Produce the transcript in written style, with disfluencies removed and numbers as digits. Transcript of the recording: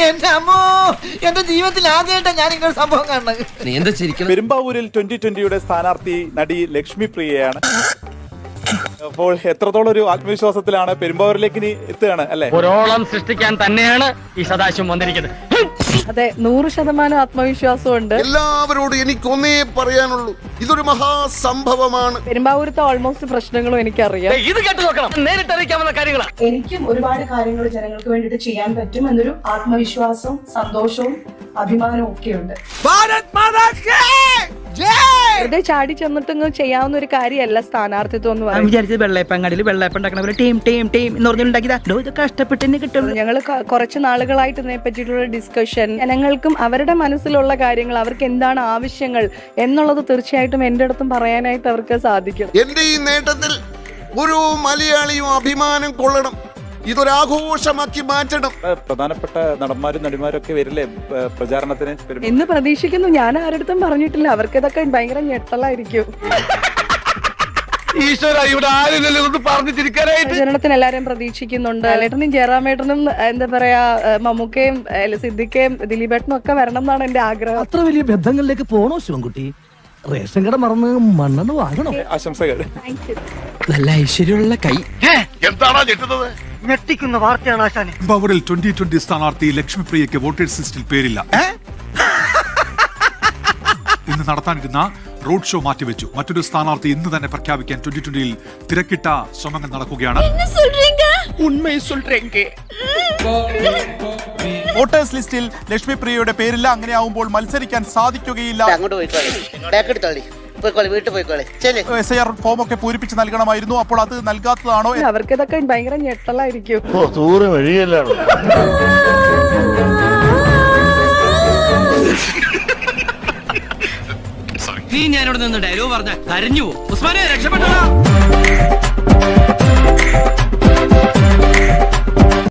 എന്റെ അമ്മോ, എന്റെ ജീവിതത്തിൽ ആദ്യമായിട്ടാണ് ഞാൻ ഇങ്ങനെ സംഭവം കാണുന്നത്. നീ എന്താ ശരിക്കും? പെരുമ്പാവൂരിൽ 2020 സ്ഥാനാർത്ഥി നടി ലക്ഷ്മി പ്രിയയാണ്. അപ്പോൾ എത്രത്തോളം ഒരു ആത്മവിശ്വാസത്തിലാണ് പെരുമ്പാവൂരിലേക്ക് ഇനി എത്തുകയാണ് അല്ലെ? ഒരോളം സൃഷ്ടിക്കാൻ തന്നെയാണ് ഈ സദാശിവം വന്നിരിക്കുന്നത്. അതെ, 100% ആത്മവിശ്വാസമുണ്ട്. എല്ലാവരോടും എനിക്കൊന്നേ പറയാനുള്ളൂ, ഇതൊരു മഹാസംഭവമാണ്. പെരുമ്പാവൂരത്തെ ഓൾമോസ്റ്റ് പ്രശ്നങ്ങളും എനിക്കറിയാം. ഇത് കേട്ട് നോക്കണം, നേരിട്ടറിയിക്കാവുന്ന കാര്യങ്ങളാണ്. എനിക്കും ഒരുപാട് കാര്യങ്ങൾ ജനങ്ങൾക്ക് വേണ്ടിയിട്ട് ചെയ്യാൻ പറ്റും എന്നൊരു ആത്മവിശ്വാസവും സന്തോഷവും അഭിമാനവും ഒക്കെയുണ്ട്. വെറുതെ ചാടി ചെന്നിട്ട് ചെയ്യാവുന്ന ഒരു കാര്യമല്ല സ്ഥാനാർത്ഥിത്വം എന്ന് പറയുന്നത്. വിചാരിച്ചത് വെള്ളയപ്പങ്ങാടിയിൽ വെള്ളയപ്പം ഉണ്ടാക്കണ പോലെ ടീം ടീം ടീം എന്ന് പറഞ്ഞുണ്ടാക്കിയതാ. ഇത് കഷ്ടപ്പെട്ട് തന്നെ കിട്ടും. ഞങ്ങൾ കുറച്ച് നാളുകളായിട്ട് ഇതിനെ പറ്റിയിട്ടുള്ള ഡിസ്കഷൻ, ജനങ്ങൾക്കും അവരുടെ മനസ്സിലുള്ള കാര്യങ്ങൾ, അവർക്ക് എന്താണ് ആവശ്യങ്ങൾ എന്നുള്ളത് തീർച്ചയായിട്ടും എന്റെ അടുത്തും പറയാനായിട്ട് അവർക്ക് സാധിക്കും. എന്റെ ഈ നേട്ടത്തിൽ ഒരു മലയാളിയും അഭിമാനം കൊള്ളണം, ഇതൊരാഘോഷമാക്കി മാറ്റണം. പ്രധാനപ്പെട്ട നടന്മാരും നടിമാരും ഒക്കെ വരില്ലേ പ്രചാരണത്തിന്? എന്ന് പ്രതീക്ഷിക്കുന്നു. ഞാൻ ആരുടെ പറഞ്ഞിട്ടില്ല. അവർക്ക് ഇതൊക്കെ ഭയങ്കര ഞെട്ടലായിരിക്കും. ഈശ്വര, ഇവിടെ ആരില്ലല്ലോ ഒന്ന് പറഞ്ഞു തിരിക്കാനായിട്ട്. പ്രചരണത്തിന് എല്ലാരും പ്രതീക്ഷിക്കുന്നുണ്ട്. ലേട്ടനും ജയറാമേട്ടനും എന്താ പറയാ, മമ്മൂക്കയും സിദ്ദിഖയും ദിലീപേട്ടനും ഒക്കെ വരണം എന്നാണ് എന്റെ ആഗ്രഹം. അത്ര വലിയ ബന്ധങ്ങളിലേക്ക് പോണോ ശിവൻകുട്ടി? റേഷൻ കട മറന്ന് മണ്ണെന്ന് വാങ്ങണോ? ആശംസകൾ. നല്ല ഐശ്വര്യമുള്ള കൈ. എന്താണോ ഞെട്ടുന്നത്? ഞെട്ടിക്കുന്ന വാർത്തയാണ് ആശാനെ. പെരുമ്പാവൂരിൽ 2020 സ്ഥാനാർത്ഥി ലക്ഷ്മി പ്രിയയ്ക്ക് വോട്ടേഴ്സ് ലിസ്റ്റിൽ പേരില്ല. ഇന്ന് നടത്താനിരുന്ന റോഡ് ഷോ മാറ്റിവെച്ചു. മറ്റൊരു സ്ഥാനാർത്ഥി ഇന്ന് തന്നെ പ്രഖ്യാപിക്കാൻ 2020 തിരക്കിട്ട ശ്രമങ്ങൾ നടക്കുകയാണ്. വോട്ടേഴ്സ് ലിസ്റ്റിൽ ലക്ഷ്മി പ്രിയയുടെ പേരില്ല. അങ്ങനെ ആവുമ്പോൾ മത്സരിക്കാൻ സാധിക്കുകയില്ല. SIR ഫോം ഒക്കെ പൂരിപ്പിച്ച് നൽകണമായിരുന്നു. അപ്പോൾ അത് നൽകാത്തതാണോ? അവർക്ക് ഇതൊക്കെ ഭയങ്കര ഞെട്ടലായിരിക്കും. നീ ഞാനിവിടെ നിന്ന് ഡയലോഗ് പറഞ്ഞ കരഞ്ഞു. ഉസ്മാനെ രക്ഷപ്പെട്ടോ.